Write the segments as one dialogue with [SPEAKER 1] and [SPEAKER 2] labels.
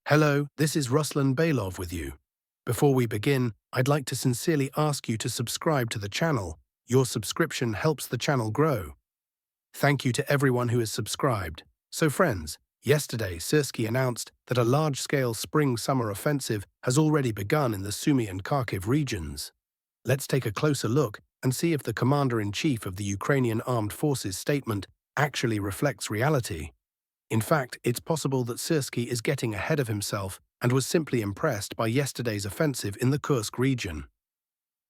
[SPEAKER 1] Hello, this is Ruslan Belov with you. Before we begin, I'd like to sincerely ask you to subscribe to the channel. Your subscription helps the channel grow. Thank you to everyone who has subscribed. So friends, yesterday Zelensky announced that a large-scale spring-summer offensive has already begun in the Sumy and Kharkiv regions. Let's take a closer look and see if the commander-in-chief of the Ukrainian Armed Forces statement actually reflects reality. In fact, it's possible that Zelensky is getting ahead of himself and was simply impressed by yesterday's offensive in the Kursk region.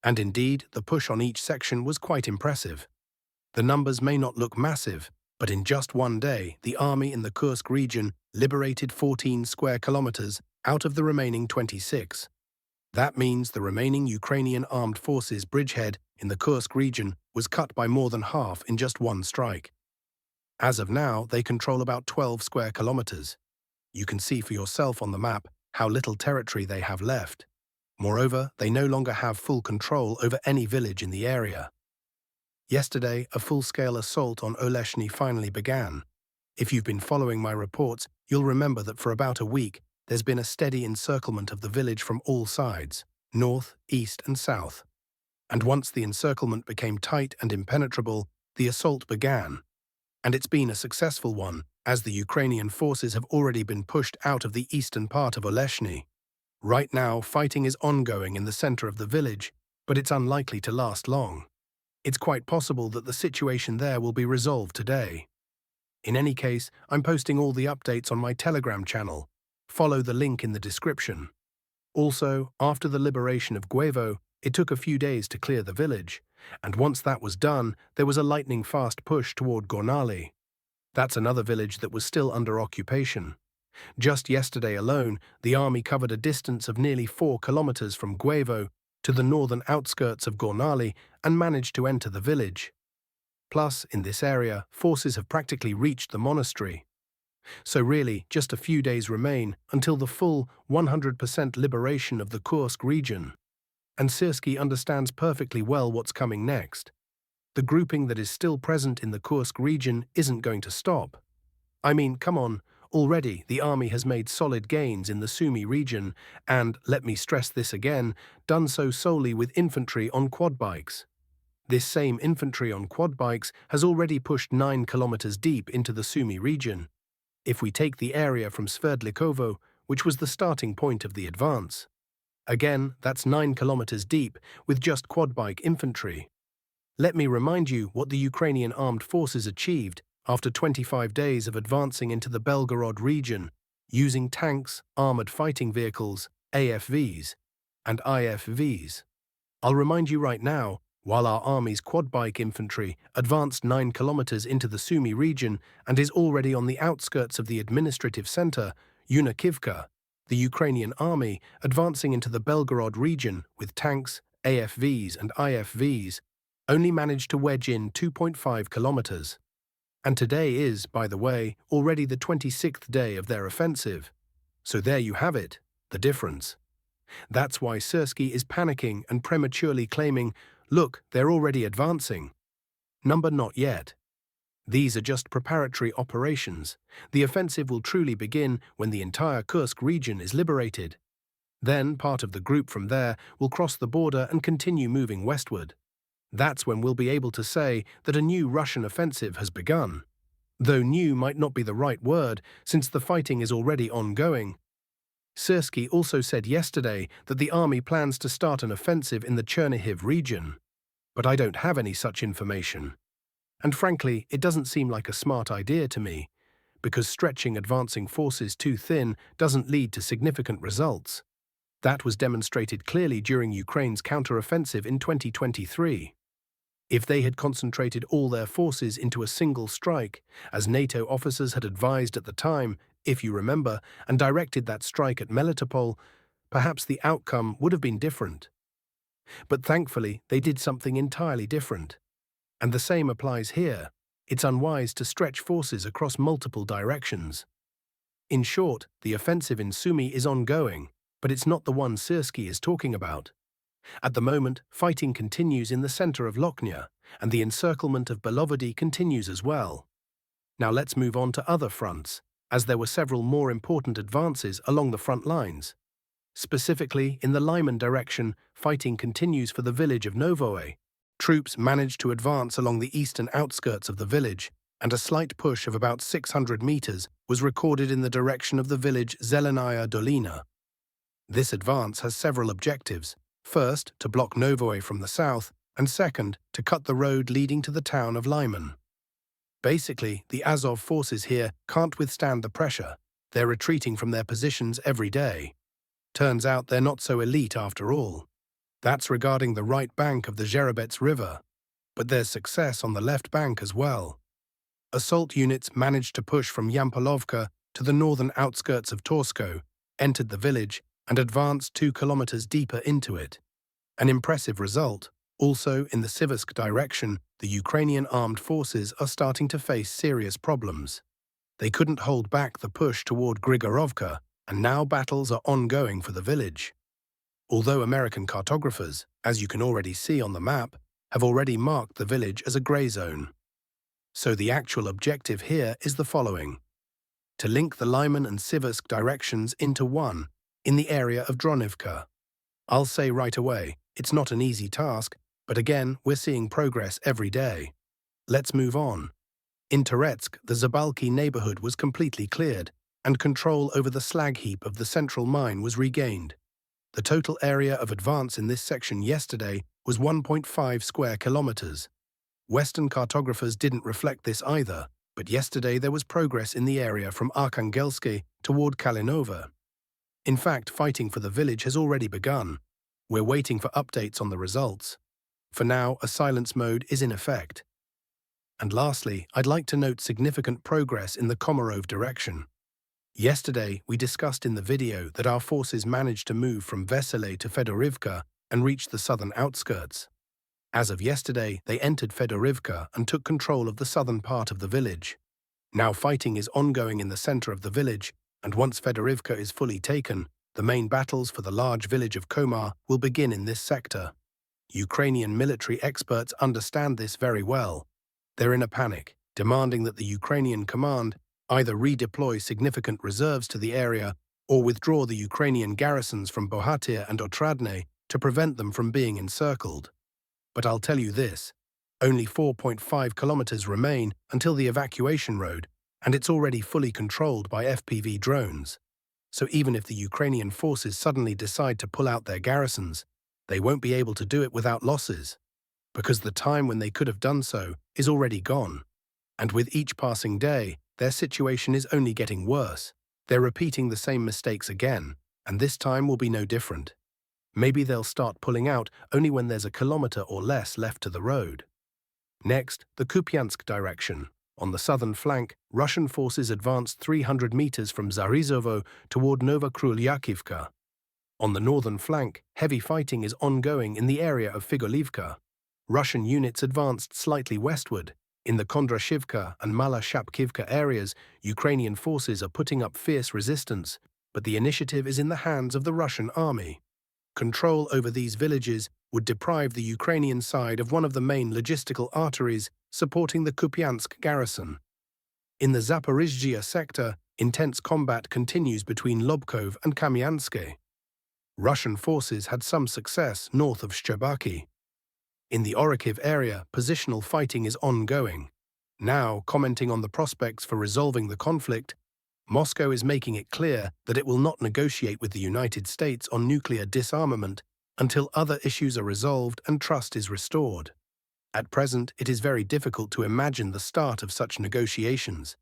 [SPEAKER 1] And indeed, the push on each section was quite impressive. The numbers may not look massive, but in just one day, the army in the Kursk region liberated 14 square kilometers out of the remaining 26. That means the remaining Ukrainian Armed Forces bridgehead in the Kursk region was cut by more than half in just one strike. As of now, they control about 12 square kilometers. You can see for yourself on the map how little territory they have left. Moreover, they no longer have full control over any village in the area. Yesterday, a full-scale assault on Oleshny finally began. If you've been following my reports, you'll remember that for about a week, there's been a steady encirclement of the village from all sides, north, east, and south. And once the encirclement became tight and impenetrable, the assault began. And it's been a successful one, as the Ukrainian forces have already been pushed out of the eastern part of Oleshny. Right now, fighting is ongoing in the center of the village, but it's unlikely to last long. It's quite possible that the situation there will be resolved today. In any case, I'm posting all the updates on my Telegram channel. Follow the link in the description. Also, after the liberation of Guevo, it took a few days to clear the village, and once that was done, there was a lightning-fast push toward Gornali. That's another village that was still under occupation. Just yesterday alone, the army covered a distance of nearly 4 kilometers from Guevo to the northern outskirts of Gornali and managed to enter the village. Plus, in this area, forces have practically reached the monastery. So really, just a few days remain until the full 100% liberation of the Kursk region. And Zelensky understands perfectly well what's coming next. The grouping that is still present in the Kursk region isn't going to stop. I mean, come on, already the army has made solid gains in the Sumy region and, let me stress this again, done so solely with infantry on quad bikes. This same infantry on quad bikes has already pushed 9 kilometers deep into the Sumy region. If we take the area from Sverdlikovo, which was the starting point of the advance. Again, that's 9 kilometers deep with just quad-bike infantry. Let me remind you what the Ukrainian armed forces achieved after 25 days of advancing into the Belgorod region using tanks, armored fighting vehicles, AFVs, and IFVs. I'll remind you right now, while our army's quad-bike infantry advanced 9 kilometers into the Sumy region and is already on the outskirts of the administrative center, Unakivka, the Ukrainian army, advancing into the Belgorod region with tanks, AFVs and IFVs, only managed to wedge in 2.5 kilometers. And today is, by the way, already the 26th day of their offensive. So there you have it, the difference. That's why Zelensky is panicking and prematurely claiming, look, they're already advancing. Number not yet. These are just preparatory operations. The offensive will truly begin when the entire Kursk region is liberated. Then part of the group from there will cross the border and continue moving westward. That's when we'll be able to say that a new Russian offensive has begun. Though new might not be the right word, since the fighting is already ongoing. Zelensky also said yesterday that the army plans to start an offensive in the Chernihiv region. But I don't have any such information. And frankly, it doesn't seem like a smart idea to me, because stretching advancing forces too thin doesn't lead to significant results. That was demonstrated clearly during Ukraine's counteroffensive in 2023. If they had concentrated all their forces into a single strike, as NATO officers had advised at the time, if you remember, and directed that strike at Melitopol, perhaps the outcome would have been different. But thankfully, they did something entirely different. And the same applies here. It's unwise to stretch forces across multiple directions. In short, the offensive in Sumy is ongoing, but it's not the one Zelensky is talking about. At the moment, fighting continues in the center of Lochnia, and the encirclement of Belovody continues as well. Now let's move on to other fronts. as there were several more important advances along the front lines. Specifically, in the Lyman direction, fighting continues for the village of Novoe. Troops managed to advance along the eastern outskirts of the village, and a slight push of about 600 meters was recorded in the direction of the village Zelenaya Dolina. This advance has several objectives. First, to block Novoe from the south, and second, to cut the road leading to the town of Lyman. Basically, the Azov forces here can't withstand the pressure. They're retreating from their positions every day. Turns out they're not so elite after all. That's regarding the right bank of the Zherebets River. But there's success on the left bank as well. Assault units managed to push from Yampolovka to the northern outskirts of Torsko, entered the village, and advanced 2 kilometers deeper into it. An impressive result. Also, in the Siversk direction, the Ukrainian armed forces are starting to face serious problems. They couldn't hold back the push toward Grigorovka, and now battles are ongoing for the village. Although American cartographers, as you can already see on the map, have already marked the village as a grey zone. So the actual objective here is the following: to link the Lyman and Siversk directions into one, in the area of Dronivka. I'll say right away, it's not an easy task, but again, we're seeing progress every day. Let's move on. In Toretsk, the Zabalki neighborhood was completely cleared, and control over the slag heap of the central mine was regained. The total area of advance in this section yesterday was 1.5 square kilometers. Western cartographers didn't reflect this either, but yesterday there was progress in the area from Arkhangelsk toward Kalinova. In fact, fighting for the village has already begun. We're waiting for updates on the results. For now, a silence mode is in effect. And lastly, I'd like to note significant progress in the Komarov direction. Yesterday, we discussed in the video that our forces managed to move from Vesele to Fedorivka and reach the southern outskirts. As of yesterday, they entered Fedorivka and took control of the southern part of the village. Now fighting is ongoing in the center of the village, and once Fedorivka is fully taken, the main battles for the large village of Komar will begin in this sector. Ukrainian military experts understand this very well. They're in a panic, demanding that the Ukrainian command either redeploy significant reserves to the area or withdraw the Ukrainian garrisons from Bohatyr and Otradne to prevent them from being encircled. But I'll tell you this, only 4.5 kilometers remain until the evacuation road, and it's already fully controlled by FPV drones. So even if the Ukrainian forces suddenly decide to pull out their garrisons, they won't be able to do it without losses, because the time when they could have done so is already gone. And with each passing day, their situation is only getting worse. They're repeating the same mistakes again, and this time will be no different. Maybe they'll start pulling out only when there's a kilometer or less left to the road. Next, the Kupiansk direction. On the southern flank, Russian forces advanced 300 meters from Zarizovo toward Novokrulyakivka. On the northern flank, heavy fighting is ongoing in the area of Figolivka. Russian units advanced slightly westward. In the Kondrashivka and Mala-Shapkivka areas, Ukrainian forces are putting up fierce resistance, but the initiative is in the hands of the Russian army. Control over these villages would deprive the Ukrainian side of one of the main logistical arteries supporting the Kupiansk garrison. In the Zaporizhzhia sector, intense combat continues between Lobkov and Kamyanske. Russian forces had some success north of Shcherbaki. In the Orikhiv area, positional fighting is ongoing. Now, commenting on the prospects for resolving the conflict, Moscow is making it clear that it will not negotiate with the United States on nuclear disarmament until other issues are resolved and trust is restored. At present, it is very difficult to imagine the start of such negotiations,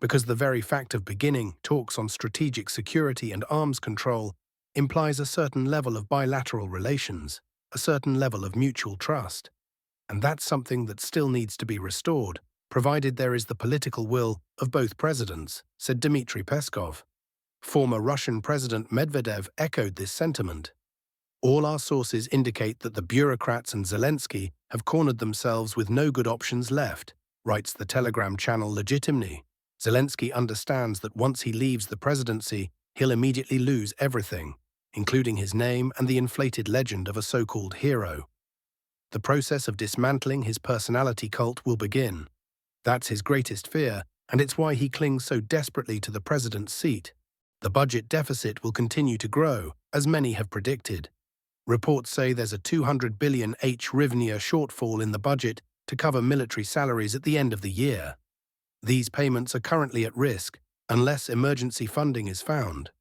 [SPEAKER 1] because the very fact of beginning talks on strategic security and arms control implies a certain level of bilateral relations, a certain level of mutual trust. And that's something that still needs to be restored, provided there is the political will of both presidents, said Dmitry Peskov. Former Russian President Medvedev echoed this sentiment. All our sources indicate that the bureaucrats and Zelensky have cornered themselves with no good options left, writes the Telegram channel Legitimny. Zelensky understands that once he leaves the presidency, he'll immediately lose everything, including his name and the inflated legend of a so-called hero. The process of dismantling his personality cult will begin. That's his greatest fear, and it's why he clings so desperately to the president's seat. The budget deficit will continue to grow, as many have predicted. Reports say there's a 200 billion hryvnia shortfall in the budget to cover military salaries at the end of the year. These payments are currently at risk unless emergency funding is found.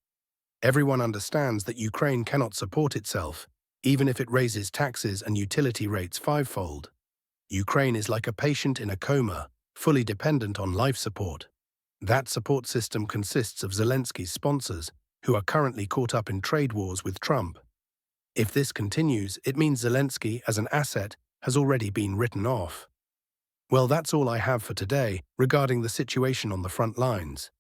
[SPEAKER 1] Everyone understands that Ukraine cannot support itself, even if it raises taxes and utility rates fivefold. Ukraine is like a patient in a coma, fully dependent on life support. That support system consists of Zelensky's sponsors, who are currently caught up in trade wars with Trump. If this continues, it means Zelensky, as an asset, has already been written off. Well, that's all I have for today regarding the situation on the front lines.